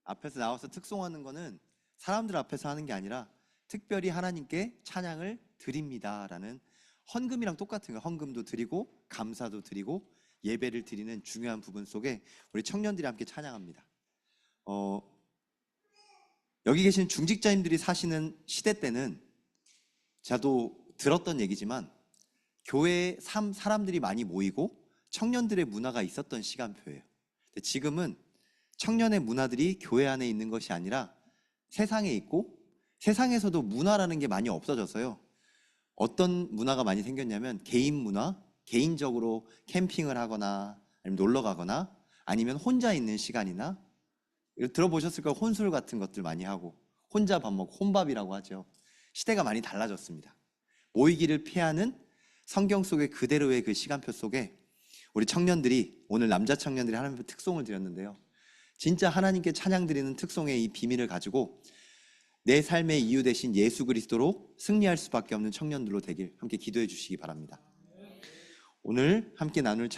앞에서 나와서 특송하는 거는 사람들 앞에서 하는 게 아니라 특별히 하나님께 찬양을 드립니다라는 헌금이랑 똑같은 거예요. 헌금도 드리고 감사도 드리고 예배를 드리는 중요한 부분 속에 우리 청년들이 함께 찬양합니다. 여기 계신 중직자님들이 사시는 시대 때는 저도 들었던 얘기지만 교회에 사람들이 많이 모이고 청년들의 문화가 있었던 시간표예요. 근데 지금은 청년의 문화들이 교회 안에 있는 것이 아니라 세상에 있고 세상에서도 문화라는 게 많이 없어져서요. 어떤 문화가 많이 생겼냐면 개인 문화, 개인적으로 캠핑을 하거나 아니면 놀러 가거나 아니면 혼자 있는 시간이나 들어보셨을 거예요. 혼술 같은 것들 많이 하고 혼자 밥 먹고 혼밥이라고 하죠. 시대가 많이 달라졌습니다. 모이기를 피하는 성경 속의 그대로의 그 시간표 속에 우리 청년들이 오늘 남자 청년들이 하나님 앞에 특송을 드렸는데요. 진짜 하나님께 찬양 드리는 특송의 이 비밀을 가지고 내 삶의 이유 되신 예수 그리스도로 승리할 수밖에 없는 청년들로 되길 함께 기도해 주시기 바랍니다. 오늘 함께 나눌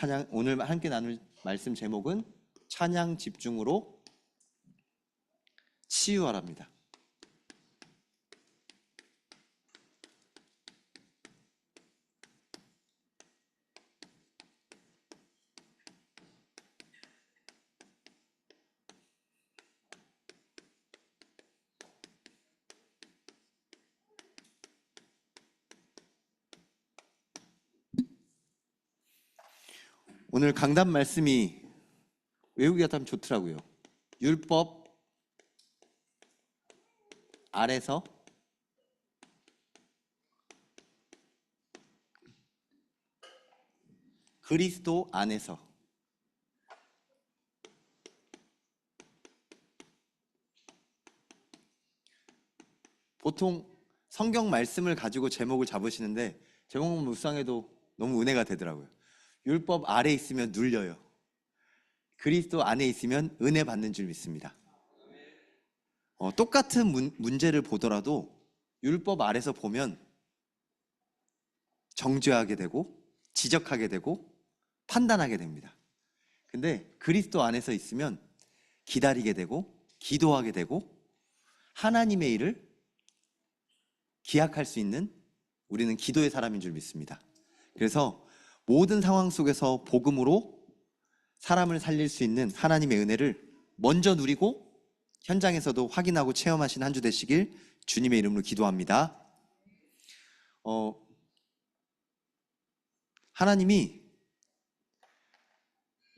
말씀 제목은 찬양 집중으로 치유하랍니다. 오늘 강단 말씀이 외우기가 참 좋더라고요. 율법 아래서 그리스도 안에서. 보통 성경 말씀을 가지고 제목을 잡으시는데 제목만 묵상해도 너무 은혜가 되더라고요. 율법 아래 있으면 눌려요. 그리스도 안에 있으면 은혜 받는 줄 믿습니다. 똑같은 문제를 보더라도 율법 아래서 보면 정죄하게 되고 지적하게 되고 판단하게 됩니다. 근데 그리스도 안에서 있으면 기다리게 되고 기도하게 되고 하나님의 일을 기약할 수 있는 우리는 기도의 사람인 줄 믿습니다. 그래서 모든 상황 속에서 복음으로 사람을 살릴 수 있는 하나님의 은혜를 먼저 누리고 현장에서도 확인하고 체험하신 한 주 되시길 주님의 이름으로 기도합니다. 하나님이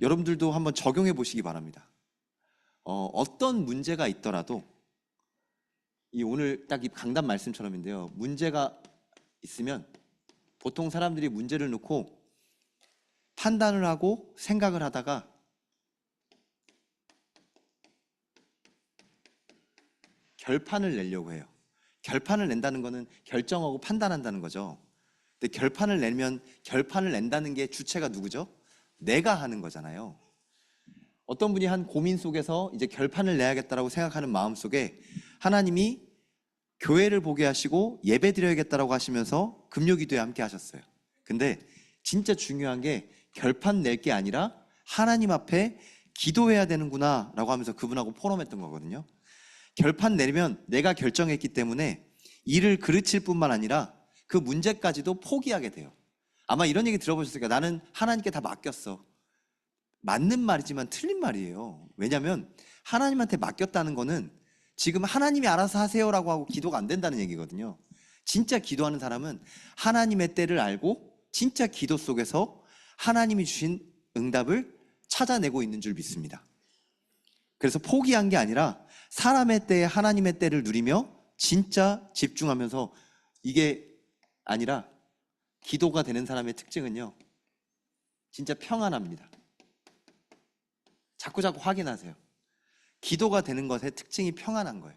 여러분들도 한번 적용해 보시기 바랍니다. 어떤 문제가 있더라도 이 오늘 딱 이 강단 말씀처럼인데요. 문제가 있으면 보통 사람들이 문제를 놓고 판단을 하고 생각을 하다가 결판을 내려고 해요. 결판을 낸다는 거는 결정하고 판단한다는 거죠. 근데 결판을 낸다는 게 주체가 누구죠? 내가 하는 거잖아요. 어떤 분이 한 고민 속에서 이제 결판을 내야겠다라고 생각하는 마음 속에 하나님이 교회를 보게 하시고 예배 드려야겠다라고 하시면서 금요기도에 함께 하셨어요. 근데 진짜 중요한 게 결판 낼 게 아니라 하나님 앞에 기도해야 되는구나 라고 하면서 그분하고 포럼했던 거거든요. 결판 내리면 내가 결정했기 때문에 일을 그르칠 뿐만 아니라 그 문제까지도 포기하게 돼요. 아마 이런 얘기 들어보셨을 거예요. 나는 하나님께 다 맡겼어. 맞는 말이지만 틀린 말이에요. 왜냐하면 하나님한테 맡겼다는 거는 지금 하나님이 알아서 하세요라고 하고 기도가 안 된다는 얘기거든요. 진짜 기도하는 사람은 하나님의 때를 알고 진짜 기도 속에서 하나님이 주신 응답을 찾아내고 있는 줄 믿습니다. 그래서 포기한 게 아니라 사람의 때에 하나님의 때를 누리며 진짜 집중하면서 이게 아니라 기도가 되는 사람의 특징은요. 진짜 평안합니다. 자꾸 확인하세요. 기도가 되는 것의 특징이 평안한 거예요.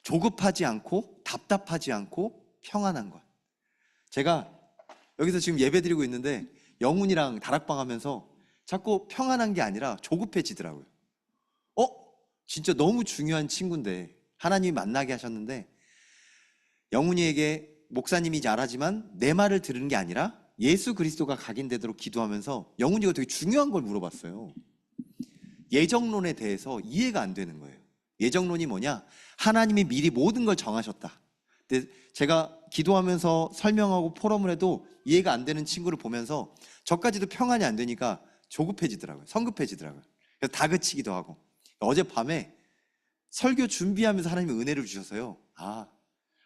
조급하지 않고 답답하지 않고 평안한 것. 제가 여기서 지금 예배 드리고 있는데 영훈이랑 다락방 하면서 자꾸 평안한 게 아니라 조급해지더라고요. 진짜 너무 중요한 친구인데 하나님이 만나게 하셨는데 영훈이에게 목사님이 잘하지만 내 말을 들은 게 아니라 예수 그리스도가 각인되도록 기도하면서 영훈이가 되게 중요한 걸 물어봤어요. 예정론에 대해서 이해가 안 되는 거예요. 예정론이 뭐냐? 하나님이 미리 모든 걸 정하셨다. 근데 제가 기도하면서 설명하고 포럼을 해도 이해가 안 되는 친구를 보면서 저까지도 평안이 안 되니까 조급해지더라고요. 성급해지더라고요. 그래서 다그치기도 하고. 어젯밤에 설교 준비하면서 하나님이 은혜를 주셔서요.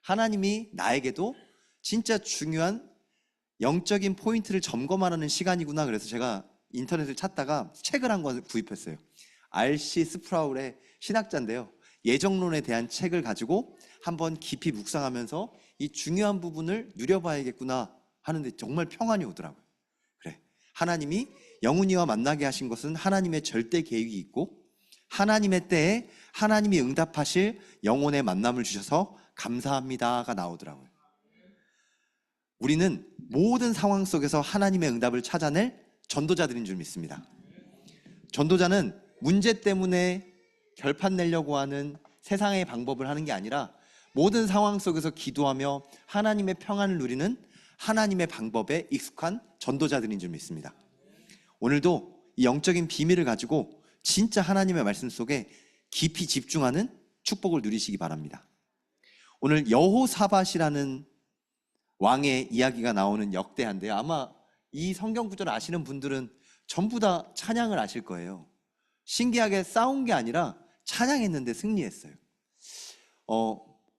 하나님이 나에게도 진짜 중요한 영적인 포인트를 점검하는 시간이구나. 그래서 제가 인터넷을 찾다가 책을 한 권 구입했어요. R.C. 스프라울의 신학자인데요. 예정론에 대한 책을 가지고 한번 깊이 묵상하면서 이 중요한 부분을 누려봐야겠구나 하는데 정말 평안이 오더라고요. 그래, 하나님이 영훈이와 만나게 하신 것은 하나님의 절대 계획이 있고 하나님의 때에 하나님이 응답하실 영혼의 만남을 주셔서 감사합니다가 나오더라고요. 우리는 모든 상황 속에서 하나님의 응답을 찾아낼 전도자들인 줄 믿습니다. 전도자는 문제 때문에 결판 내려고 하는 세상의 방법을 하는 게 아니라 모든 상황 속에서 기도하며 하나님의 평안을 누리는 하나님의 방법에 익숙한 전도자들인 줄 믿습니다. 오늘도 이 영적인 비밀을 가지고 진짜 하나님의 말씀 속에 깊이 집중하는 축복을 누리시기 바랍니다. 오늘 여호사밧이라는 왕의 이야기가 나오는 역대한데요. 아마 이 성경 구절을 아시는 분들은 전부 다 찬양을 아실 거예요. 신기하게 싸운 게 아니라 찬양했는데 승리했어요.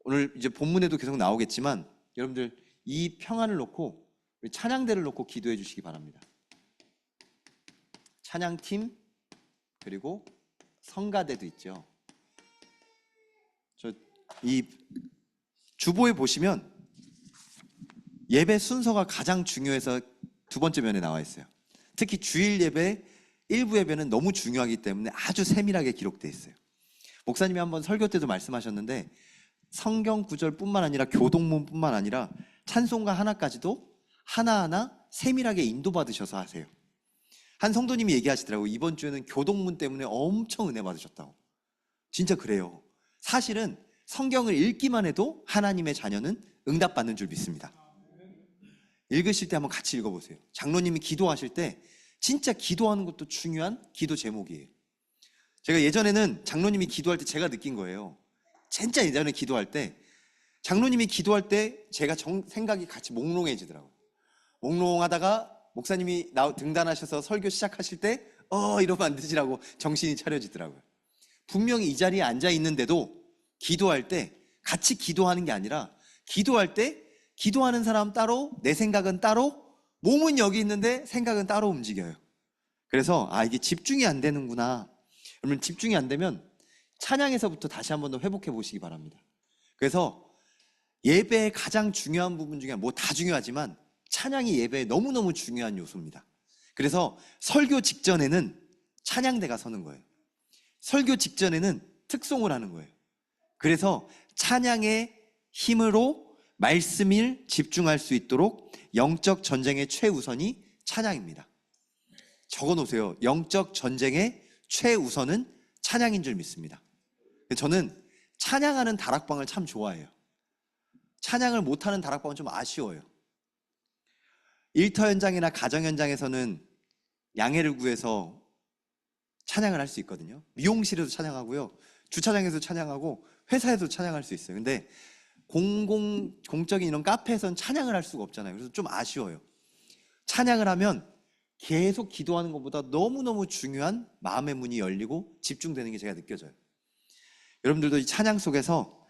오늘 이제 본문에도 계속 나오겠지만 여러분들 이 평안을 놓고 찬양대를 놓고 기도해 주시기 바랍니다. 찬양팀 그리고 성가대도 있죠. 이 주보에 보시면 예배 순서가 가장 중요해서 두 번째 면에 나와 있어요. 특히 주일 예배, 일부 예배는 너무 중요하기 때문에 아주 세밀하게 기록되어 있어요. 목사님이 한번 설교 때도 말씀하셨는데 성경 구절뿐만 아니라 교동문뿐만 아니라 찬송가 하나까지도 하나하나 세밀하게 인도받으셔서 하세요. 한 성도님이 얘기하시더라고요. 이번 주에는 교동문 때문에 엄청 은혜 받으셨다고. 진짜 그래요. 사실은 성경을 읽기만 해도 하나님의 자녀는 응답받는 줄 믿습니다. 읽으실 때 한번 같이 읽어보세요. 장로님이 기도하실 때 진짜 기도하는 것도 중요한 기도 제목이에요. 제가 예전에는 장로님이 기도할 때 제가 느낀 거예요. 진짜 예전에 기도할 때 장로님이 기도할 때 제가 생각이 같이 몽롱해지더라고요. 몽롱하다가 목사님이 등단하셔서 설교 시작하실 때 이러면 안 되지라고 정신이 차려지더라고요. 분명히 이 자리에 앉아 있는데도 기도할 때 같이 기도하는 게 아니라 기도할 때 기도하는 사람 따로 내 생각은 따로 몸은 여기 있는데 생각은 따로 움직여요. 그래서 이게 집중이 안 되는구나. 여러분 집중이 안 되면 찬양에서부터 다시 한 번 더 회복해 보시기 바랍니다. 그래서 예배의 가장 중요한 부분 중에 다 중요하지만 찬양이 예배에 너무너무 중요한 요소입니다. 그래서 설교 직전에는 찬양대가 서는 거예요. 설교 직전에는 특송을 하는 거예요. 그래서 찬양의 힘으로 말씀을 집중할 수 있도록 영적 전쟁의 최우선이 찬양입니다. 적어놓으세요. 영적 전쟁의 최우선은 찬양인 줄 믿습니다. 저는 찬양하는 다락방을 참 좋아해요. 찬양을 못하는 다락방은 좀 아쉬워요. 일터 현장이나 가정 현장에서는 양해를 구해서 찬양을 할 수 있거든요. 미용실에도 찬양하고요. 주차장에서 찬양하고 회사에도 찬양할 수 있어요. 근데 공적인 이런 카페에서는 찬양을 할 수가 없잖아요. 그래서 좀 아쉬워요. 찬양을 하면 계속 기도하는 것보다 너무너무 중요한 마음의 문이 열리고 집중되는 게 제가 느껴져요. 여러분들도 이 찬양 속에서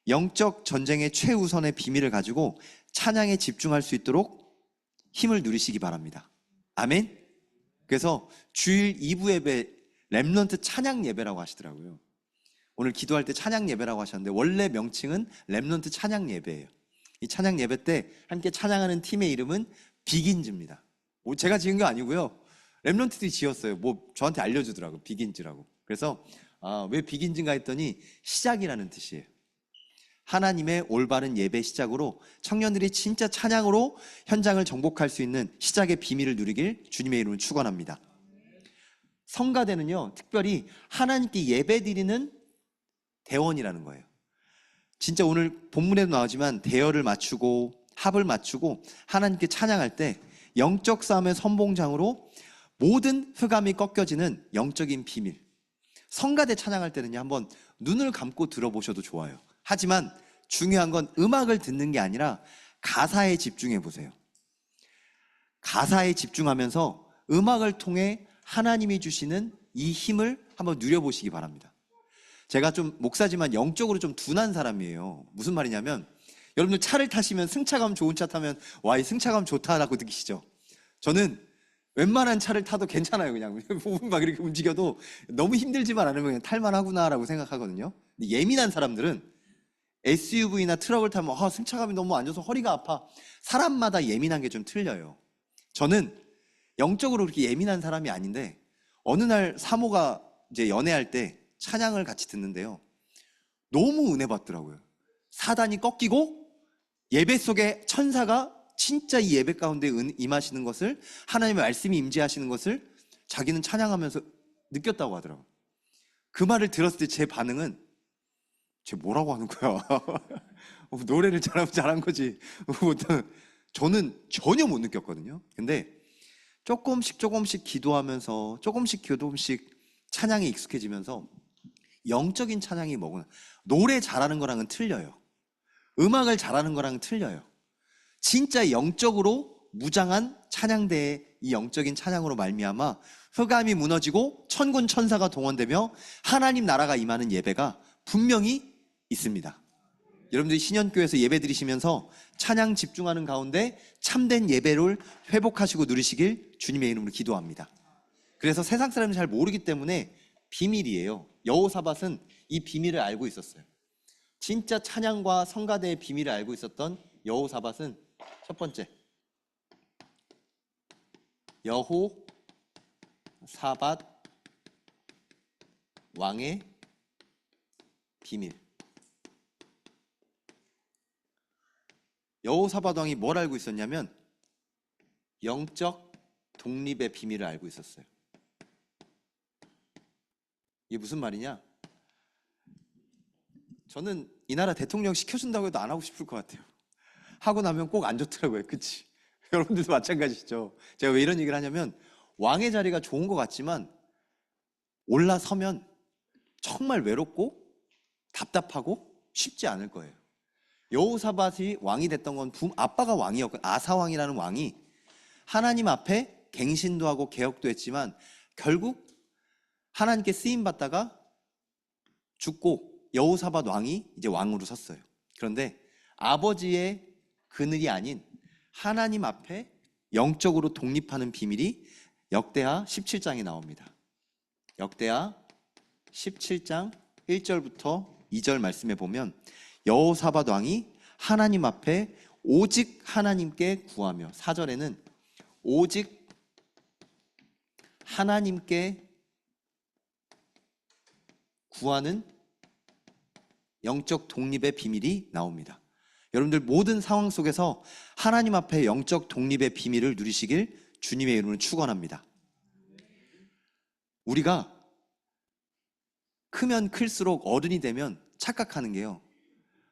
영적 전쟁의 최우선의 비밀을 가지고 찬양에 집중할 수 있도록 힘을 누리시기 바랍니다. 아멘. 그래서 주일 2부 예배 렘넌트 찬양 예배라고 하시더라고요. 오늘 기도할 때 찬양 예배라고 하셨는데 원래 명칭은 렘넌트 찬양 예배예요. 이 찬양 예배 때 함께 찬양하는 팀의 이름은 비긴즈입니다. 제가 지은 게 아니고요. 렘넌트들이 지었어요. 저한테 알려주더라고요. 비긴즈라고. 그래서 왜 비긴즈인가 했더니 시작이라는 뜻이에요. 하나님의 올바른 예배 시작으로 청년들이 진짜 찬양으로 현장을 정복할 수 있는 시작의 비밀을 누리길 주님의 이름으로 축원합니다. 성가대는요, 특별히 하나님께 예배드리는 대원이라는 거예요. 진짜 오늘 본문에도 나오지만 대열을 맞추고 합을 맞추고 하나님께 찬양할 때 영적 싸움의 선봉장으로 모든 흑암이 꺾여지는 영적인 비밀, 성가대 찬양할 때는요, 한번 눈을 감고 들어보셔도 좋아요. 하지만 중요한 건 음악을 듣는 게 아니라 가사에 집중해 보세요. 가사에 집중하면서 음악을 통해 하나님이 주시는 이 힘을 한번 누려보시기 바랍니다. 제가 좀 목사지만 영적으로 좀 둔한 사람이에요. 무슨 말이냐면, 여러분들 차를 타시면 승차감 좋은 차 타면 와, 이 승차감 좋다라고 느끼시죠? 저는 웬만한 차를 타도 괜찮아요. 그냥 막 이렇게 움직여도 너무 힘들지만 않으면 그냥 탈만하구나라고 생각하거든요. 근데 예민한 사람들은 SUV나 트럭을 타면 승차감이 너무 안 좋아서 허리가 아파. 사람마다 예민한 게 좀 틀려요. 저는 영적으로 그렇게 예민한 사람이 아닌데, 어느 날 사모가 이제 연애할 때 찬양을 같이 듣는데요, 너무 은혜 받더라고요. 사단이 꺾이고 예배 속에 천사가 진짜 이 예배 가운데 임하시는 것을, 하나님의 말씀이 임재하시는 것을 자기는 찬양하면서 느꼈다고 하더라고요. 그 말을 들었을 때 제 반응은, 쟤 뭐라고 하는 거야? 노래를 잘하면 잘한 거지. 저는 전혀 못 느꼈거든요. 근데 조금씩 기도하면서 조금씩 찬양에 익숙해지면서 영적인 찬양이 뭐구나. 노래 잘하는 거랑은 틀려요. 음악을 잘하는 거랑은 틀려요. 진짜 영적으로 무장한 찬양대의 이 영적인 찬양으로 말미암아 흑암이 무너지고 천군 천사가 동원되며 하나님 나라가 임하는 예배가 분명히 있습니다. 여러분들이 신현교회에서 예배 드리시면서 찬양 집중하는 가운데 참된 예배를 회복하시고 누리시길 주님의 이름으로 기도합니다. 그래서 세상 사람은 잘 모르기 때문에 비밀이에요. 여호사밧은 이 비밀을 알고 있었어요. 진짜 찬양과 성가대의 비밀을 알고 있었던 여호사밧은 첫 번째, 여호사밧 왕의 비밀. 여호사밧 왕이 뭘 알고 있었냐면 영적 독립의 비밀을 알고 있었어요. 이게 무슨 말이냐? 저는 이 나라 대통령 시켜준다고 해도 안 하고 싶을 것 같아요. 하고 나면 꼭 안 좋더라고요. 그치? 여러분들도 마찬가지시죠? 제가 왜 이런 얘기를 하냐면, 왕의 자리가 좋은 것 같지만 올라서면 정말 외롭고 답답하고 쉽지 않을 거예요. 여호사밧이 왕이 됐던 건 아빠가 왕이었고, 아사왕이라는 왕이 하나님 앞에 갱신도 하고 개혁도 했지만 결국 하나님께 쓰임 받다가 죽고 여호사밧 왕이 이제 왕으로 섰어요. 그런데 아버지의 그늘이 아닌 하나님 앞에 영적으로 독립하는 비밀이 역대하 17장에 나옵니다. 역대하 17장 1절부터 2절 말씀에 보면, 여호사밧 왕이 하나님 앞에 오직 하나님께 구하며, 4절에는 오직 하나님께 구하는 영적 독립의 비밀이 나옵니다. 여러분들 모든 상황 속에서 하나님 앞에 영적 독립의 비밀을 누리시길 주님의 이름으로 축원합니다. 우리가 크면 클수록 어른이 되면 착각하는 게요,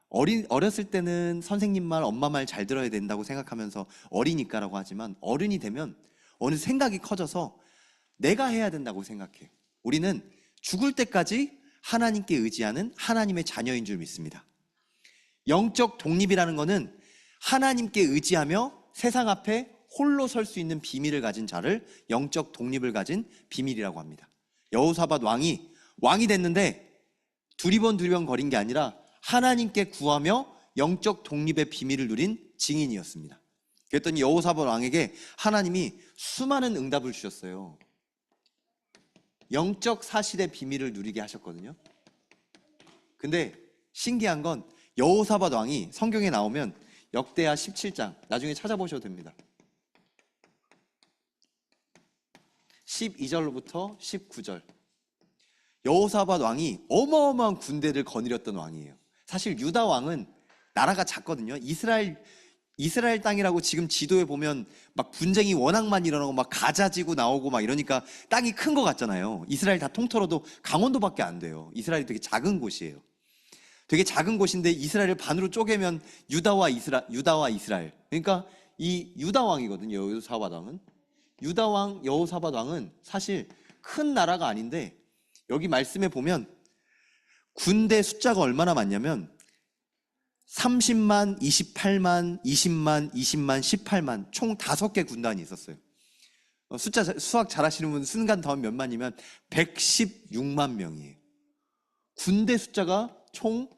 어렸을 때는 선생님 말, 엄마 말 잘 들어야 된다고 생각하면서 어리니까라고 하지만, 어른이 되면 어느 생각이 커져서 내가 해야 된다고 생각해요. 우리는 죽을 때까지 하나님께 의지하는 하나님의 자녀인 줄 믿습니다. 영적 독립이라는 것은 하나님께 의지하며 세상 앞에 홀로 설 수 있는 비밀을 가진 자를 영적 독립을 가진 비밀이라고 합니다. 여호사밧 왕이 됐는데 두리번 거린 게 아니라 하나님께 구하며 영적 독립의 비밀을 누린 증인이었습니다. 그랬더니 여호사밧 왕에게 하나님이 수많은 응답을 주셨어요. 영적 사실의 비밀을 누리게 하셨거든요. 근데 신기한 건 여호사밧 왕이 성경에 나오면 역대하 17장, 나중에 찾아보셔도 됩니다. 12절로부터 19절. 여호사밧 왕이 어마어마한 군대를 거느렸던 왕이에요. 사실 유다 왕은 나라가 작거든요. 이스라엘 땅이라고 지금 지도에 보면 막 분쟁이 워낙 많이 일어나고 막 가자지구 나오고 막 이러니까 땅이 큰 것 같잖아요. 이스라엘 다 통틀어도 강원도밖에 안 돼요. 이스라엘이 되게 작은 곳이에요. 되게 작은 곳인데 이스라엘을 반으로 쪼개면 유다와 이스라엘. 그러니까 이 유다 왕이거든요. 여호사밧 왕은. 유다 왕 여호사밧 왕은 사실 큰 나라가 아닌데 여기 말씀에 보면 군대 숫자가 얼마나 많냐면 30만, 28만, 20만, 20만, 18만 총 5개 군단이 있었어요. 수학 잘하시는 분 순간 더하면 몇 만이면 116만 명이에요. 군대 숫자가 총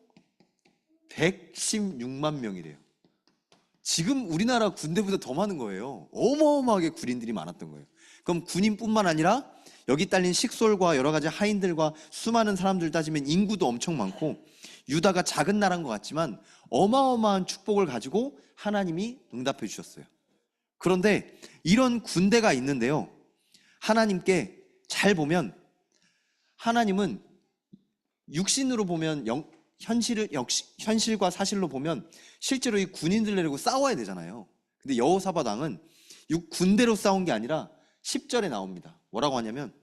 116만 명이래요. 지금 우리나라 군대보다 더 많은 거예요. 어마어마하게 군인들이 많았던 거예요. 그럼 군인뿐만 아니라 여기 딸린 식솔과 여러 가지 하인들과 수많은 사람들 따지면 인구도 엄청 많고, 유다가 작은 나라인 것 같지만 어마어마한 축복을 가지고 하나님이 응답해 주셨어요. 그런데 이런 군대가 있는데요, 하나님께 잘 보면 하나님은 육신으로 보면 현실과 사실로 보면 실제로 이 군인들 내리고 싸워야 되잖아요. 근데 여호사밧 왕은 군대로 싸운 게 아니라 10절에 나옵니다. 뭐라고 하냐면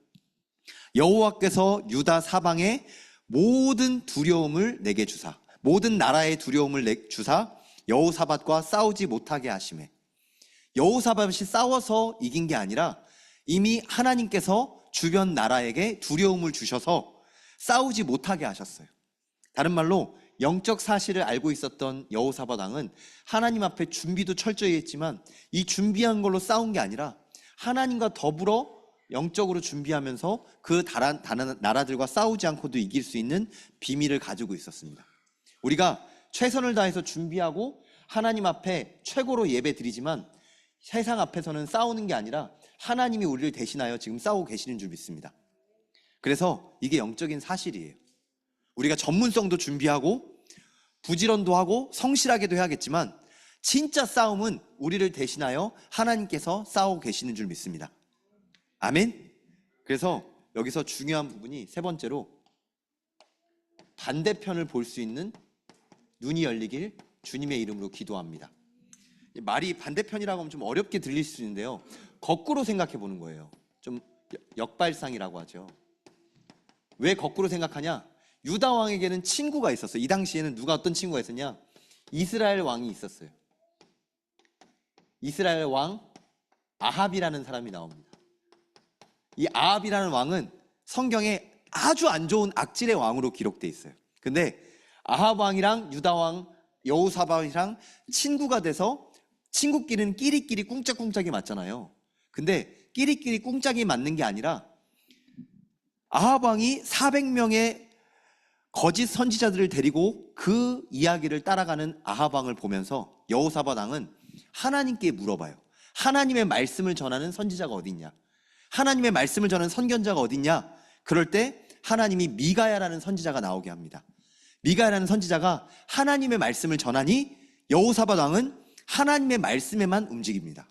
여호와께서 유다 사방에 모든 두려움을 내게 주사, 모든 나라의 두려움을 주사 여호사밧과 싸우지 못하게 하시매. 여호사밧이 싸워서 이긴 게 아니라 이미 하나님께서 주변 나라에게 두려움을 주셔서 싸우지 못하게 하셨어요. 다른 말로 영적 사실을 알고 있었던 여호사밧 왕은 하나님 앞에 준비도 철저히 했지만 이 준비한 걸로 싸운 게 아니라 하나님과 더불어 영적으로 준비하면서 그 다른 나라들과 싸우지 않고도 이길 수 있는 비밀을 가지고 있었습니다. 우리가 최선을 다해서 준비하고 하나님 앞에 최고로 예배 드리지만 세상 앞에서는 싸우는 게 아니라 하나님이 우리를 대신하여 지금 싸우고 계시는 줄 믿습니다. 그래서 이게 영적인 사실이에요. 우리가 전문성도 준비하고 부지런도 하고 성실하게도 해야겠지만 진짜 싸움은 우리를 대신하여 하나님께서 싸우고 계시는 줄 믿습니다. 아멘. 그래서 여기서 중요한 부분이 세 번째로 반대편을 볼 수 있는 눈이 열리길 주님의 이름으로 기도합니다. 말이 반대편이라고 하면 좀 어렵게 들릴 수 있는데요, 거꾸로 생각해 보는 거예요. 좀 역발상이라고 하죠. 왜 거꾸로 생각하냐? 유다 왕에게는 친구가 있었어요. 이 당시에는 누가 어떤 친구가 있었냐? 이스라엘 왕이 있었어요. 이스라엘 왕 아합이라는 사람이 나옵니다. 이 아합이라는 왕은 성경에 아주 안 좋은 악질의 왕으로 기록되어 있어요. 근데 아합 왕이랑 유다 왕 여호사밧이랑 친구가 돼서 친구끼리는 끼리끼리 꿍짝꿍짝이 맞잖아요. 근데 끼리끼리 꿍짝이 맞는 게 아니라 아합 왕이 400명의 거짓 선지자들을 데리고 그 이야기를 따라가는 아합 왕을 보면서 여호사밧 왕은 하나님께 물어봐요. 하나님의 말씀을 전하는 선지자가 어디 있냐? 하나님의 말씀을 전하는 선견자가 어디 있냐? 그럴 때 하나님이 미가야라는 선지자가 나오게 합니다. 미가야라는 선지자가 하나님의 말씀을 전하니 여호사밧 왕은 하나님의 말씀에만 움직입니다.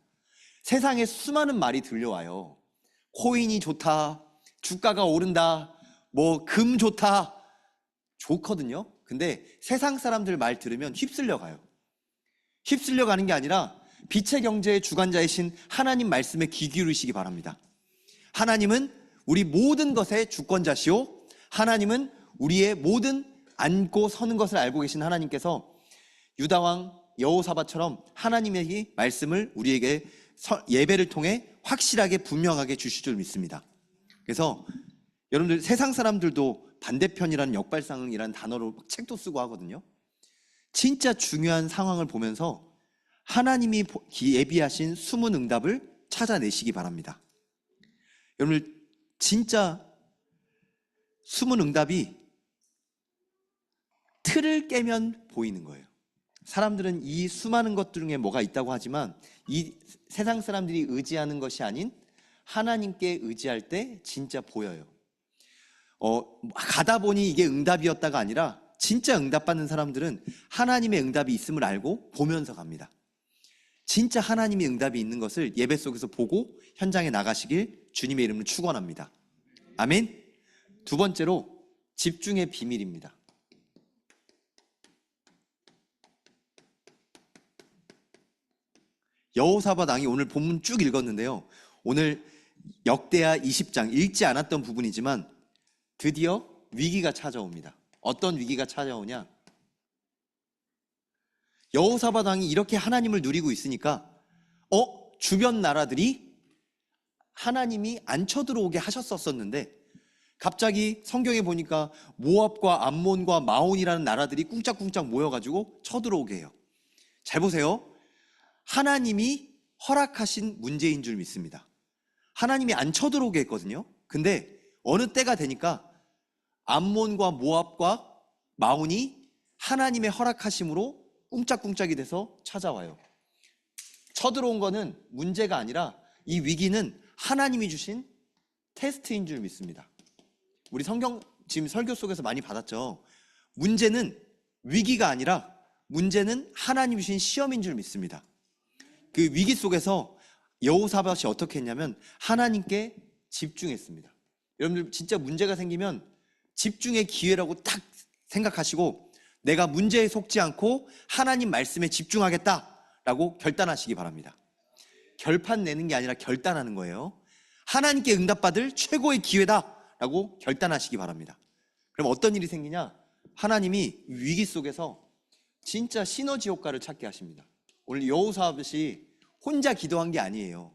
세상에 수많은 말이 들려와요. 코인이 좋다, 주가가 오른다, 뭐 금 좋다. 좋거든요. 근데 세상 사람들 말 들으면 휩쓸려 가요. 휩쓸려 가는 게 아니라 빛의 경제의 주관자이신 하나님 말씀에 귀 기울이시기 바랍니다. 하나님은 우리 모든 것의 주권자시오, 하나님은 우리의 모든 앉고 서는 것을 알고 계신 하나님께서 유다왕 여호사밧처럼 하나님의 말씀을 우리에게 예배를 통해 확실하게 분명하게 주실 줄 믿습니다. 그래서 여러분들 세상 사람들도 반대편이라는 역발상이라는 단어로 책도 쓰고 하거든요. 진짜 중요한 상황을 보면서 하나님이 예비하신 숨은 응답을 찾아내시기 바랍니다. 여러분들 진짜 숨은 응답이 틀을 깨면 보이는 거예요. 사람들은 이 수많은 것들 중에 뭐가 있다고 하지만 이 세상 사람들이 의지하는 것이 아닌 하나님께 의지할 때 진짜 보여요. 가다 보니 이게 응답이었다가 아니라 진짜 응답받는 사람들은 하나님의 응답이 있음을 알고 보면서 갑니다. 진짜 하나님의 응답이 있는 것을 예배 속에서 보고 현장에 나가시길 주님의 이름으로 축원합니다. 아멘. 두 번째로 집중의 비밀입니다. 여호사밧 왕이 오늘 본문 쭉 읽었는데요, 오늘 역대하 20장 읽지 않았던 부분이지만 드디어 위기가 찾아옵니다. 어떤 위기가 찾아오냐? 여호사밧 왕이 이렇게 하나님을 누리고 있으니까 주변 나라들이 하나님이 안 쳐들어오게 하셨었는데 갑자기 성경에 보니까 모압과 암몬과 마온이라는 나라들이 꿍짝꿍짝 모여가지고 쳐들어오게 해요. 잘 보세요. 하나님이 허락하신 문제인 줄 믿습니다. 하나님이 안 쳐들어오게 했거든요. 근데 어느 때가 되니까 암몬과 모압과 마온이 하나님의 허락하심으로 꿍짝꿍짝이 돼서 찾아와요. 쳐들어온 거는 문제가 아니라 이 위기는 하나님이 주신 테스트인 줄 믿습니다. 우리 성경 지금 설교 속에서 많이 받았죠. 문제는 위기가 아니라 문제는 하나님이 주신 시험인 줄 믿습니다. 그 위기 속에서 여호사밧이 어떻게 했냐면 하나님께 집중했습니다. 여러분들 진짜 문제가 생기면 집중의 기회라고 딱 생각하시고 내가 문제에 속지 않고 하나님 말씀에 집중하겠다라고 결단하시기 바랍니다. 결판 내는 게 아니라 결단하는 거예요. 하나님께 응답받을 최고의 기회다라고 결단하시기 바랍니다. 그럼 어떤 일이 생기냐? 하나님이 위기 속에서 진짜 시너지 효과를 찾게 하십니다. 오늘 여호사밧이 혼자 기도한 게 아니에요.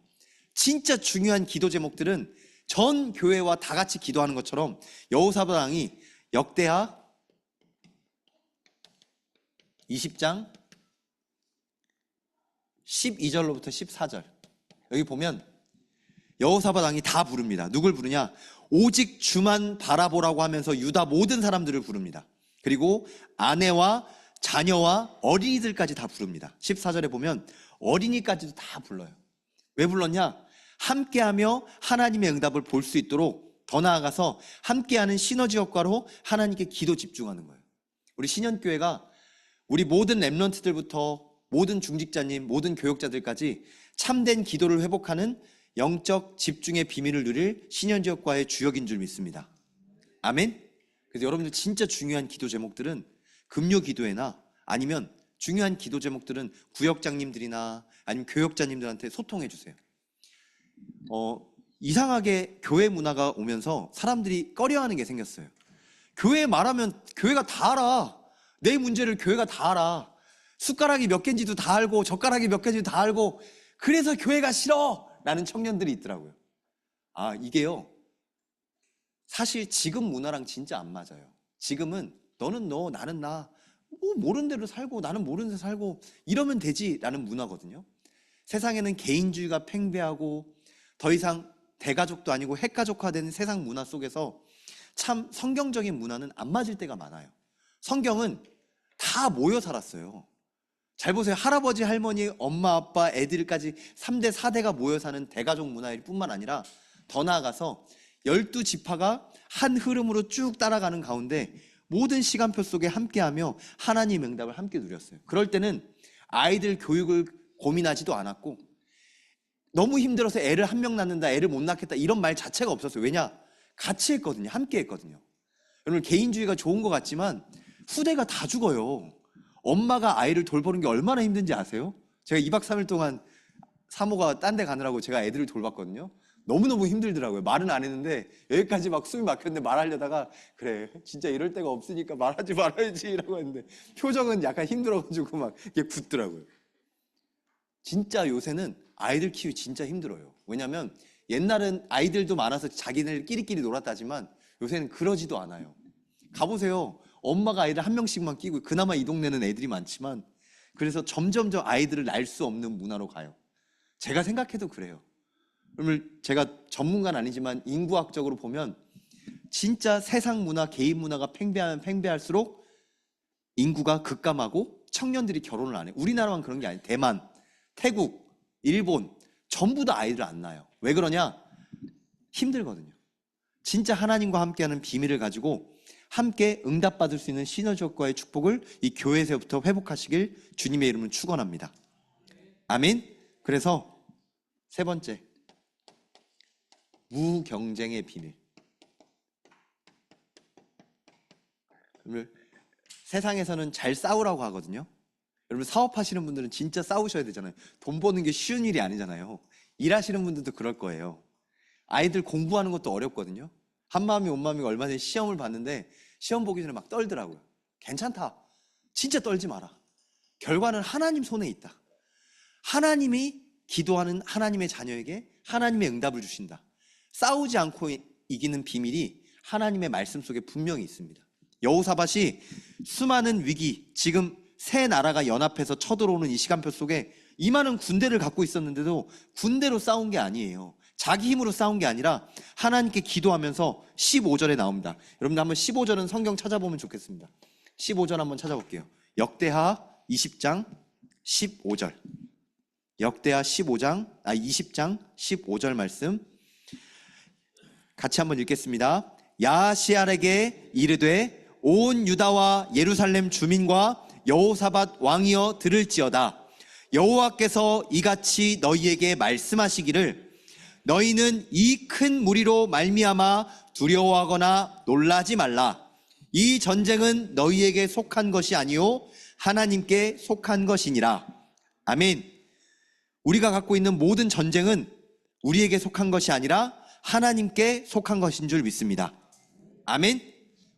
진짜 중요한 기도 제목들은 전 교회와 다 같이 기도하는 것처럼 여호사밧 왕이 역대하 20장 12절로부터 14절 여기 보면 여호사밧 왕이 다 부릅니다. 누굴 부르냐? 오직 주만 바라보라고 하면서 유다 모든 사람들을 부릅니다. 그리고 아내와 자녀와 어린이들까지 다 부릅니다. 14절에 보면 어린이까지도 다 불러요. 왜 불렀냐? 함께하며 하나님의 응답을 볼 수 있도록 더 나아가서 함께하는 시너지 효과로 하나님께 기도 집중하는 거예요. 우리 신현교회가 우리 모든 랩런트들부터 모든 중직자님, 모든 교역자들까지 참된 기도를 회복하는 영적 집중의 비밀을 누릴 신현지역과의 주역인 줄 믿습니다. 아멘? 그래서 여러분들 진짜 중요한 기도 제목들은 금요 기도회나 아니면 중요한 기도 제목들은 구역장님들이나 아니면 교역자님들한테 소통해 주세요. 이상하게 교회 문화가 오면서 사람들이 꺼려하는 게 생겼어요. 교회 말하면 교회가 다 알아. 내 문제를 교회가 다 알아. 숟가락이 몇 개인지도 다 알고 젓가락이 몇 개인지도 다 알고 그래서 교회가 싫어 라는 청년들이 있더라고요. 아, 이게요 사실 지금 문화랑 진짜 안 맞아요. 지금은 너는 너 나는 나 뭐 모르는 대로 살고 나는 모르는 대로 살고 이러면 되지 라는 문화거든요. 세상에는 개인주의가 팽배하고 더 이상 대가족도 아니고 핵가족화된 세상 문화 속에서 참 성경적인 문화는 안 맞을 때가 많아요. 성경은 다 모여 살았어요. 잘 보세요. 할아버지, 할머니, 엄마, 아빠, 애들까지 3대, 4대가 모여 사는 대가족 문화일 뿐만 아니라 더 나아가서 12지파가 한 흐름으로 쭉 따라가는 가운데 모든 시간표 속에 함께하며 하나님의 응답을 함께 누렸어요. 그럴 때는 아이들 교육을 고민하지도 않았고 너무 힘들어서 애를 한 명 낳는다, 애를 못 낳겠다 이런 말 자체가 없었어요. 왜냐? 같이 했거든요. 함께 했거든요. 여러분 개인주의가 좋은 것 같지만 후대가 다 죽어요. 엄마가 아이를 돌보는 게 얼마나 힘든지 아세요? 제가 2박 3일 동안 사모가 딴 데 가느라고 제가 애들을 돌봤거든요. 너무너무 힘들더라고요. 말은 안 했는데 여기까지 막 숨이 막혔는데 말하려다가 그래 진짜 이럴 데가 없으니까 말하지 말아야지 라고 했는데 표정은 약간 힘들어가지고 막 이게 굳더라고요. 진짜 요새는 아이들 키우기 진짜 힘들어요. 왜냐면 옛날은 아이들도 많아서 자기들끼리 놀았다지만 요새는 그러지도 않아요. 가보세요. 엄마가 아이를 한 명씩만 끼고 그나마 이 동네는 애들이 많지만 그래서 점점점 아이들을 낳을 수 없는 문화로 가요. 제가 생각해도 그래요. 그러면 제가 전문가는 아니지만 인구학적으로 보면 진짜 세상 문화, 개인 문화가 팽배하면 팽배할수록 인구가 급감하고 청년들이 결혼을 안 해요. 우리나라만 그런 게 아니에요. 대만, 태국, 일본 전부 다 아이를 안 낳아요. 왜 그러냐? 힘들거든요. 진짜 하나님과 함께하는 비밀을 가지고 함께 응답받을 수 있는 시너지 효과의 축복을 이 교회에서부터 회복하시길 주님의 이름으로 축원합니다. 아멘. 그래서 세 번째, 무경쟁의 비밀. 세상에서는 잘 싸우라고 하거든요. 여러분 사업하시는 분들은 진짜 싸우셔야 되잖아요. 돈 버는 게 쉬운 일이 아니잖아요. 일하시는 분들도 그럴 거예요. 아이들 공부하는 것도 어렵거든요. 한마음이 온마음이 얼마 전에 시험을 봤는데 시험 보기 전에 막 떨더라고요. 괜찮다. 진짜 떨지 마라. 결과는 하나님 손에 있다. 하나님이 기도하는 하나님의 자녀에게 하나님의 응답을 주신다. 싸우지 않고 이기는 비밀이 하나님의 말씀 속에 분명히 있습니다. 여호사밧이 수많은 위기, 지금 세 나라가 연합해서 쳐들어오는 이 시간표 속에 이 많은 군대를 갖고 있었는데도 군대로 싸운 게 아니에요. 자기 힘으로 싸운 게 아니라 하나님께 기도하면서 15절에 나옵니다. 여러분들 한번 15절은 성경 찾아보면 좋겠습니다. 15절 한번 찾아볼게요. 역대하 20장 15절. 역대하 20장 15절 말씀 같이 한번 읽겠습니다. 야하시알에게 이르되 온 유다와 예루살렘 주민과 여호사밧 왕이여 들을지어다. 여호와께서 이같이 너희에게 말씀하시기를 너희는 이 큰 무리로 말미암아 두려워하거나 놀라지 말라. 이 전쟁은 너희에게 속한 것이 아니요 하나님께 속한 것이니라. 아멘. 우리가 갖고 있는 모든 전쟁은 우리에게 속한 것이 아니라 하나님께 속한 것인 줄 믿습니다. 아멘.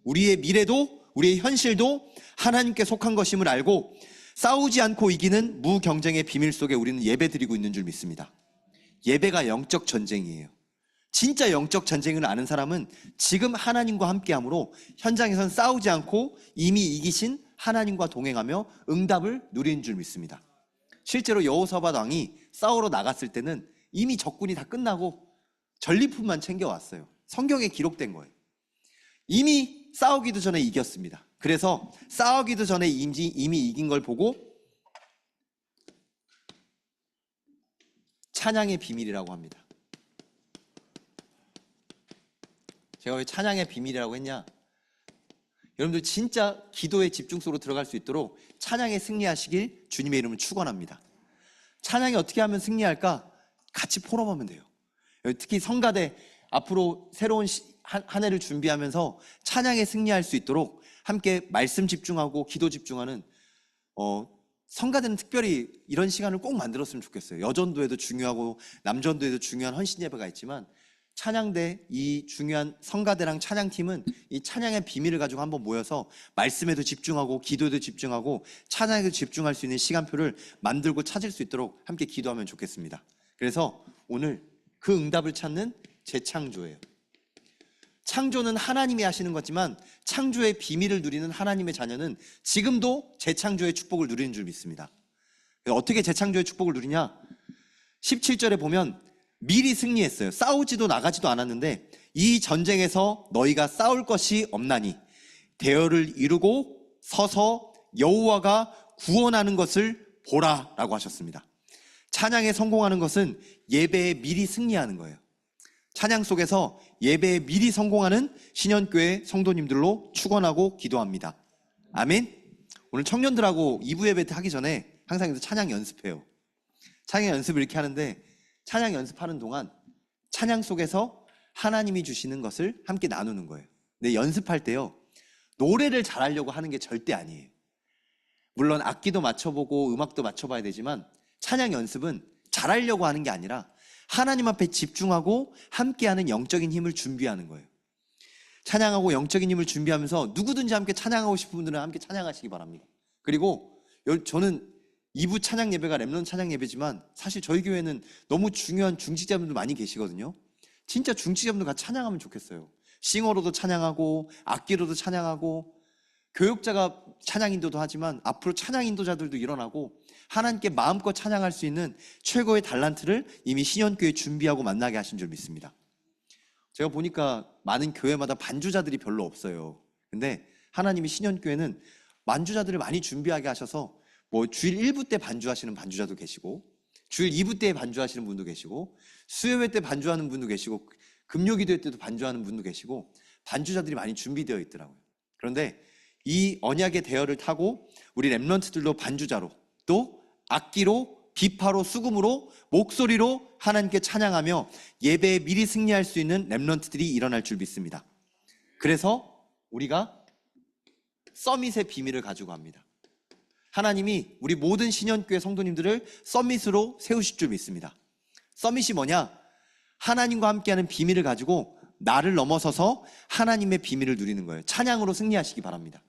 우리의 미래도 우리의 현실도 하나님께 속한 것임을 알고 싸우지 않고 이기는 무경쟁의 비밀 속에 우리는 예배드리고 있는 줄 믿습니다. 예배가 영적 전쟁이에요. 진짜 영적 전쟁을 아는 사람은 지금 하나님과 함께함으로 현장에선 싸우지 않고 이미 이기신 하나님과 동행하며 응답을 누리는 줄 믿습니다. 실제로 여호사밧 왕이 싸우러 나갔을 때는 이미 적군이 다 끝나고 전리품만 챙겨왔어요. 성경에 기록된 거예요. 이미 싸우기도 전에 이겼습니다. 그래서 싸우기도 전에 이미 이긴 걸 보고 찬양의 비밀이라고 합니다. 제가 왜 찬양의 비밀이라고 했냐? 여러분들 진짜 기도의 집중 속으로 들어갈 수 있도록 찬양에 승리하시길 주님의 이름을 축원합니다. 찬양이 어떻게 하면 승리할까? 같이 포럼하면 돼요. 특히 성가대 앞으로 새로운 한 해를 준비하면서 찬양에 승리할 수 있도록 함께 말씀 집중하고 기도 집중하는 성가대는 특별히 이런 시간을 꼭 만들었으면 좋겠어요. 여전도에도 중요하고 남전도에도 중요한 헌신 예배가 있지만 찬양대 이 중요한 성가대랑 찬양팀은 이 찬양의 비밀을 가지고 한번 모여서 말씀에도 집중하고 기도에도 집중하고 찬양에도 집중할 수 있는 시간표를 만들고 찾을 수 있도록 함께 기도하면 좋겠습니다. 그래서 오늘 그 응답을 찾는 재창조예요. 창조는 하나님이 하시는 거지만 창조의 비밀을 누리는 하나님의 자녀는 지금도 재창조의 축복을 누리는 줄 믿습니다. 어떻게 재창조의 축복을 누리냐? 17절에 보면 미리 승리했어요. 싸우지도 나가지도 않았는데 이 전쟁에서 너희가 싸울 것이 없나니 대열을 이루고 서서 여호와가 구원하는 것을 보라 라고 하셨습니다. 찬양에 성공하는 것은 예배에 미리 승리하는 거예요. 찬양 속에서 예배에 미리 성공하는 신현교회 성도님들로 축원하고 기도합니다. 아멘. 오늘 청년들하고 2부 예배 하기 전에 항상 찬양 연습해요. 찬양 연습을 이렇게 하는데 찬양 연습하는 동안 찬양 속에서 하나님이 주시는 것을 함께 나누는 거예요. 근데 연습할 때요, 노래를 잘하려고 하는 게 절대 아니에요. 물론 악기도 맞춰보고 음악도 맞춰봐야 되지만 찬양 연습은 잘하려고 하는 게 아니라 하나님 앞에 집중하고 함께하는 영적인 힘을 준비하는 거예요. 찬양하고 영적인 힘을 준비하면서 누구든지 함께 찬양하고 싶은 분들은 함께 찬양하시기 바랍니다. 그리고 저는 2부 찬양 예배가 렘넌트 찬양 예배지만 사실 저희 교회는 너무 중요한 중직자분들 많이 계시거든요. 진짜 중직자분들 같이 찬양하면 좋겠어요. 싱어로도 찬양하고 악기로도 찬양하고 교육자가 찬양 인도도 하지만 앞으로 찬양 인도자들도 일어나고 하나님께 마음껏 찬양할 수 있는 최고의 달란트를 이미 신현교회에 준비하고 만나게 하신 줄 믿습니다. 제가 보니까 많은 교회마다 반주자들이 별로 없어요. 근데 하나님이 신현교회는 반주자들을 많이 준비하게 하셔서 주일 1부 때 반주하시는 반주자도 계시고 주일 2부 때 반주하시는 분도 계시고 수요회 때 반주하는 분도 계시고 금요기도회 때도 반주하는 분도 계시고 반주자들이 많이 준비되어 있더라고요. 그런데 이 언약의 대열을 타고 우리 렘넌트들도 반주자로 또 악기로 비파로 수금으로 목소리로 하나님께 찬양하며 예배에 미리 승리할 수 있는 렘넌트들이 일어날 줄 믿습니다. 그래서 우리가 서밋의 비밀을 가지고 합니다. 하나님이 우리 모든 신현교회 성도님들을 서밋으로 세우실 줄 믿습니다. 서밋이 뭐냐? 하나님과 함께하는 비밀을 가지고 나를 넘어서서 하나님의 비밀을 누리는 거예요. 찬양으로 승리하시기 바랍니다.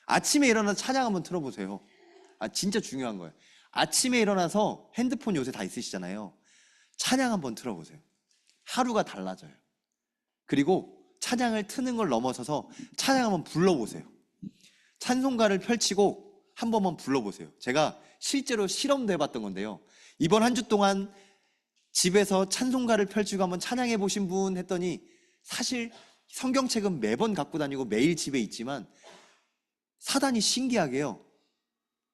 아침에 일어나서 찬양 한번 틀어보세요. 진짜 중요한 거예요. 아침에 일어나서 핸드폰 요새 다 있으시잖아요. 찬양 한번 틀어보세요. 하루가 달라져요. 그리고 찬양을 트는 걸 넘어서서 찬양 한번 불러보세요. 찬송가를 펼치고 한 번만 불러보세요. 제가 실제로 실험도 해봤던 건데요. 이번 한 주 동안 집에서 찬송가를 펼치고 한번 찬양해 보신 분 했더니 사실 성경책은 매번 갖고 다니고 매일 집에 있지만 사단이 신기하게요.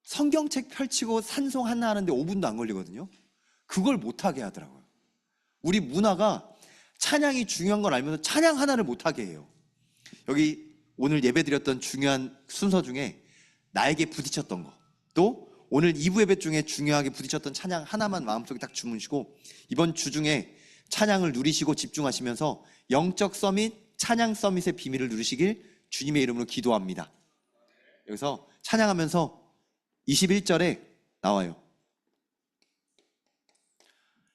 성경책 펼치고 찬송 하나 하는데 5분도 안 걸리거든요. 그걸 못하게 하더라고요. 우리 문화가 찬양이 중요한 걸 알면서 찬양 하나를 못하게 해요. 여기 오늘 예배드렸던 중요한 순서 중에 나에게 부딪혔던 거, 또 오늘 2부 예배 중에 중요하게 부딪혔던 찬양 하나만 마음속에 딱 주무시고 이번 주 중에 찬양을 누리시고 집중하시면서 영적 서밋, 찬양 서밋의 비밀을 누리시길 주님의 이름으로 기도합니다. 여기서 찬양하면서 21절에 나와요.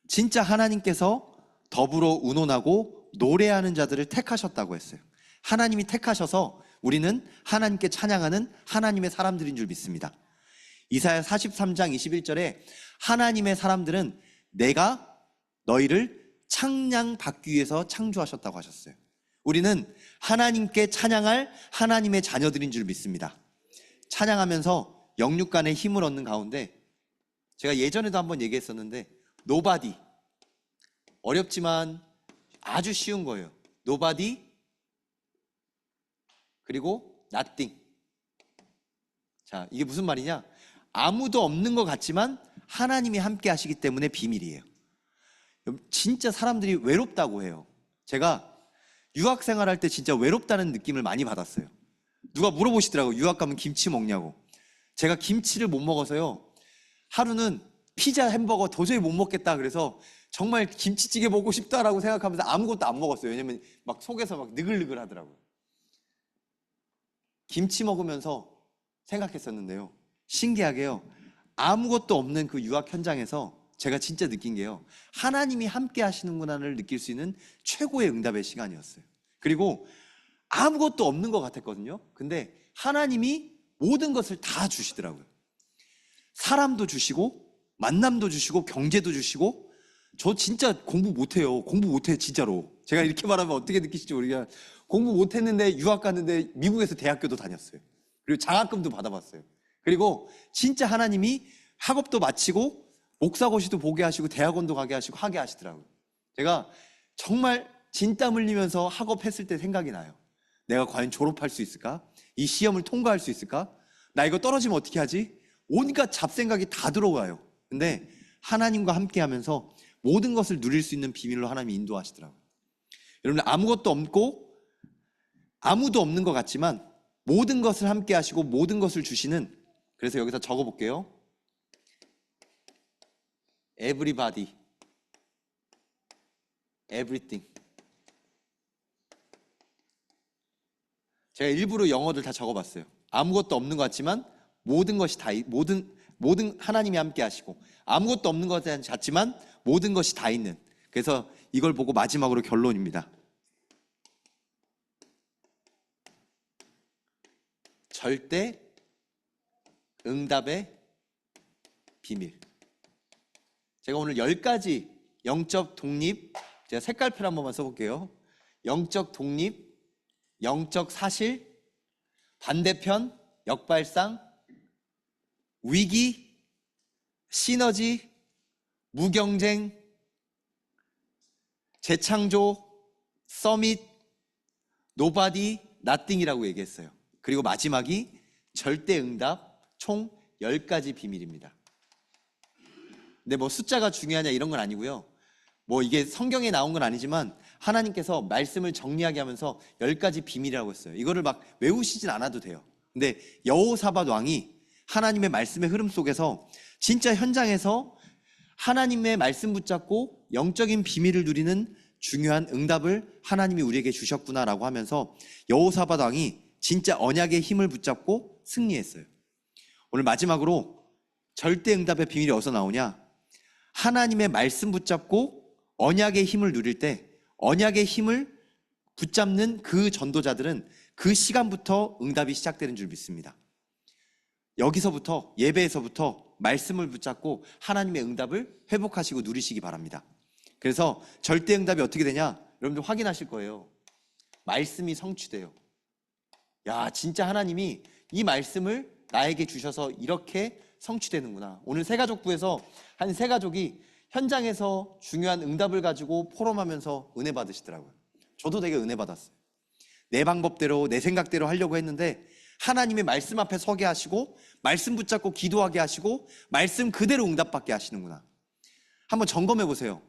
진짜 하나님께서 더불어 의논하고 노래하는 자들을 택하셨다고 했어요. 하나님이 택하셔서 우리는 하나님께 찬양하는 하나님의 사람들인 줄 믿습니다. 이사야 43장 21절에 하나님의 사람들은 내가 너희를 찬양받기 위해서 창조하셨다고 하셨어요. 우리는 하나님께 찬양할 하나님의 자녀들인 줄 믿습니다. 찬양하면서 영육간의 힘을 얻는 가운데 제가 예전에도 한번 얘기했었는데 nobody, 어렵지만 아주 쉬운 거예요. nobody 그리고 nothing. 자, 이게 무슨 말이냐? 아무도 없는 것 같지만 하나님이 함께 하시기 때문에 비밀이에요. 진짜 사람들이 외롭다고 해요. 제가 유학 생활할 때 진짜 외롭다는 느낌을 많이 받았어요. 누가 물어보시더라고요. 유학 가면 김치 먹냐고. 제가 김치를 못 먹어서요. 하루는 피자, 햄버거 도저히 못 먹겠다 그래서 정말 김치찌개 먹고 싶다라고 생각하면서 아무것도 안 먹었어요. 왜냐면 막 속에서 막 느글느글 하더라고요. 김치 먹으면서 생각했었는데요. 신기하게요. 아무것도 없는 그 유학 현장에서 제가 진짜 느낀 게요. 하나님이 함께 하시는구나를 느낄 수 있는 최고의 응답의 시간이었어요. 그리고 아무것도 없는 것 같았거든요. 근데 하나님이 모든 것을 다 주시더라고요. 사람도 주시고 만남도 주시고 경제도 주시고. 저 진짜 공부 못해요. 공부 못해 진짜로. 제가 이렇게 말하면 어떻게 느끼실지 모르겠지만 공부 못했는데 유학 갔는데 미국에서 대학교도 다녔어요. 그리고 장학금도 받아봤어요. 그리고 진짜 하나님이 학업도 마치고 목사고시도 보게 하시고 대학원도 가게 하시고 하게 하시더라고요. 제가 정말 진땀 흘리면서 학업했을 때 생각이 나요. 내가 과연 졸업할 수 있을까? 이 시험을 통과할 수 있을까? 나 이거 떨어지면 어떻게 하지? 온갖 잡생각이 다 들어와요. 근데 하나님과 함께 하면서 모든 것을 누릴 수 있는 비밀로 하나님이 인도하시더라고요. 여러분, 아무것도 없고 아무도 없는 것 같지만 모든 것을 함께 하시고 모든 것을 주시는, 그래서 여기서 적어볼게요. Everybody, everything. 제가 일부러 영어들 다 적어봤어요. 아무것도 없는 것 같지만 모든 것이 다 모든 하나님이 함께 하시고 아무것도 없는 것 같지만 모든 것이 다 있는. 그래서 이걸 보고 마지막으로 결론입니다. 절대 응답의 비밀. 제가 오늘 10가지 영적 독립, 제가 색깔펜 한 번만 써볼게요. 영적 독립, 영적 사실, 반대편, 역발상, 위기, 시너지, 무경쟁, 재창조, 서밋, 노바디, 나띵이라고 얘기했어요. 그리고 마지막이 절대 응답, 총 10가지 비밀입니다. 근데 뭐 숫자가 중요하냐 이런 건 아니고요. 뭐 이게 성경에 나온 건 아니지만 하나님께서 말씀을 정리하게 하면서 10가지 비밀이라고 했어요. 이거를 막 외우시진 않아도 돼요. 근데 여호사밧 왕이 하나님의 말씀의 흐름 속에서 진짜 현장에서 하나님의 말씀 붙잡고 영적인 비밀을 누리는 중요한 응답을 하나님이 우리에게 주셨구나라고 하면서 여호사밧 왕이 진짜 언약의 힘을 붙잡고 승리했어요. 오늘 마지막으로 절대 응답의 비밀이 어디서 나오냐? 하나님의 말씀 붙잡고 언약의 힘을 누릴 때 언약의 힘을 붙잡는 그 전도자들은 그 시간부터 응답이 시작되는 줄 믿습니다. 여기서부터, 예배에서부터 말씀을 붙잡고 하나님의 응답을 회복하시고 누리시기 바랍니다. 그래서 절대 응답이 어떻게 되냐? 여러분들 확인하실 거예요. 말씀이 성취돼요. 야, 진짜 하나님이 이 말씀을 나에게 주셔서 이렇게 성취되는구나. 오늘 새가족부에서 한 세 가족이 현장에서 중요한 응답을 가지고 포럼하면서 은혜 받으시더라고요. 저도 되게 은혜 받았어요. 내 방법대로 내 생각대로 하려고 했는데 하나님의 말씀 앞에 서게 하시고 말씀 붙잡고 기도하게 하시고 말씀 그대로 응답받게 하시는구나. 한번 점검해 보세요.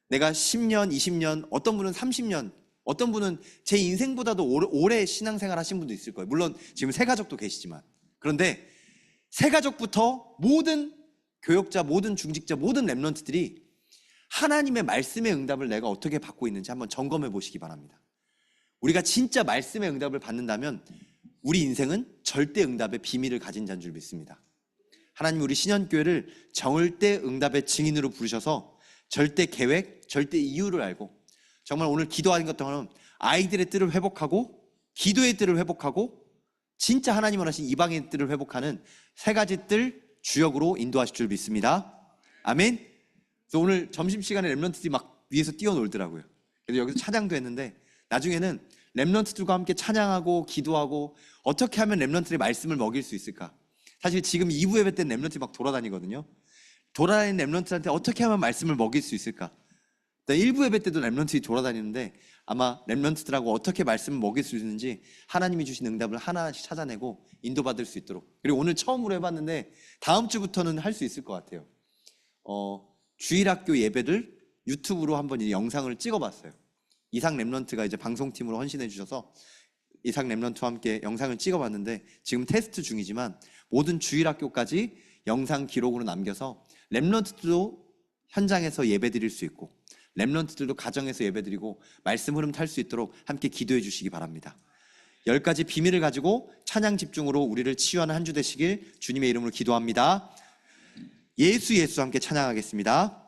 내가 10년, 20년, 어떤 분은 30년, 어떤 분은 제 인생보다도 오래 신앙생활 하신 분도 있을 거예요. 물론 지금 새 가족도 계시지만. 그런데 새 가족부터 모든 교역자, 모든 중직자, 모든 렘넌트들이 하나님의 말씀의 응답을 내가 어떻게 받고 있는지 한번 점검해 보시기 바랍니다. 우리가 진짜 말씀의 응답을 받는다면 우리 인생은 절대 응답의 비밀을 가진 자인 줄 믿습니다. 하나님 우리 신현교회를 절대 응답의 증인으로 부르셔서 절대 계획, 절대 이유를 알고 정말 오늘 기도하는 것처럼 아이들의 뜰을 회복하고 기도의 뜰을 회복하고 진짜 하나님 원하신 이방의 뜰을 회복하는 세 가지 뜰 주역으로 인도하실 줄 믿습니다. 아멘. 그래서 오늘 점심시간에 렘넌트들이 막 위에서 뛰어놀더라고요. 그래서 여기서 찬양도 했는데 나중에는 렘넌트들과 함께 찬양하고 기도하고 어떻게 하면 렘넌트의 말씀을 먹일 수 있을까? 사실 지금 2부 예배 때는 렘넌트들이 막 돌아다니거든요. 돌아다니는 렘넌트한테 어떻게 하면 말씀을 먹일 수 있을까? 1부 예배 때도 렘넌트들이 돌아다니는데 아마 렘넌트들하고 어떻게 말씀을 먹일 수 있는지 하나님이 주신 응답을 하나씩 찾아내고 인도받을 수 있도록. 그리고 오늘 처음으로 해봤는데 다음 주부터는 할 수 있을 것 같아요. 주일학교 예배를 유튜브로 한번 이 영상을 찍어봤어요. 이상 렘넌트가 이제 방송팀으로 헌신해 주셔서 이상 렘넌트와 함께 영상을 찍어봤는데 지금 테스트 중이지만 모든 주일학교까지 영상 기록으로 남겨서 렘넌트도 현장에서 예배 드릴 수 있고 렘넌트들도 가정에서 예배드리고 말씀 흐름 탈 수 있도록 함께 기도해 주시기 바랍니다. 10가지 비밀을 가지고 찬양 집중으로 우리를 치유하는 한 주 되시길 주님의 이름으로 기도합니다. 예수 예수 함께 찬양하겠습니다.